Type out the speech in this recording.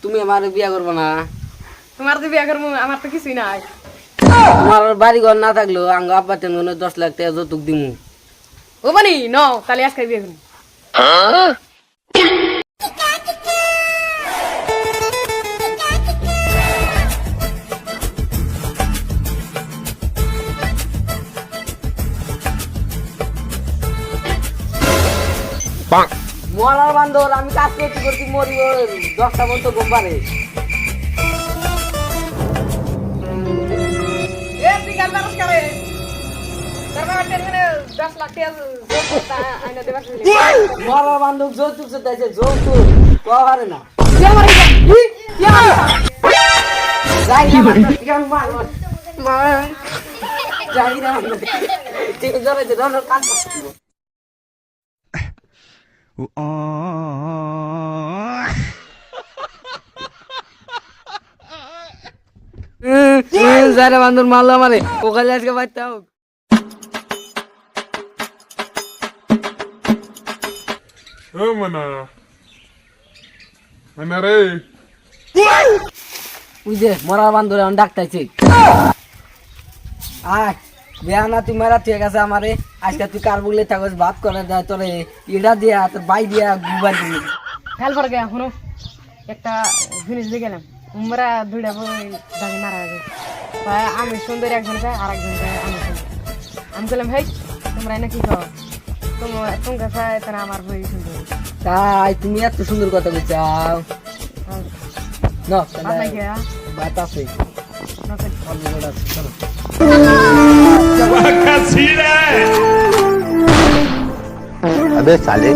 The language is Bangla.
তুমি আমার বিয়া করবো না? তোমার তো বিয়া করবো, আমার তো কিছুই নাই। আমার বাড়ি ঘর না থাকলেও আঙ্গ আব্বা তেন 10 লাখ টাকা যৌতুক দিমু। ও বানি ন তাহলে আজকে বিয়া করবো। মরার বান্ধব আমি কাজ করতে করতে মরিব 10টা পর্যন্ত ঘুম পারে। এ তুই গাল মারস করে তার বাবা টেনশনে 10 লাখ টাকা আইনা দেবা শুনলি। মরার বান্ধব যৌতুক চাইছে, যৌতুক পারে না। কে মারি কে মারি যাই না কেন মার যাই না ঠিক জোরে যে ধরনের কাজ করতে যারে বান্ধব মারলো আমারে ওখানে আজকে বাইতে হোক। বুঝে মরার বান্ধব এখন ডাকতেছে। আয় বেয়া না তুই মেরা ঠিক আছে আমারে আজকে তুই কার বললে থাকস ভাত করে দেয় তোরে ইডা দিয়া তোর বাই দিয়া গুবার দিবি। হেল পর গে এখনো একটা জিনিস দিয়ে গেলাম তোমরা দুইটা বই দাঁড়িয়ে মারা গেছে। আমি সুন্দর একজন চাই আর একজন চাই আমি সুন্দর। আমি বললাম হেই তোমরা এনে কি খাও তোমার চাই তারা আমার বই সুন্দর। তাই তুমি এত সুন্দর কথা বলছাও না আপনার কি বাত আছে চলো। अबे साले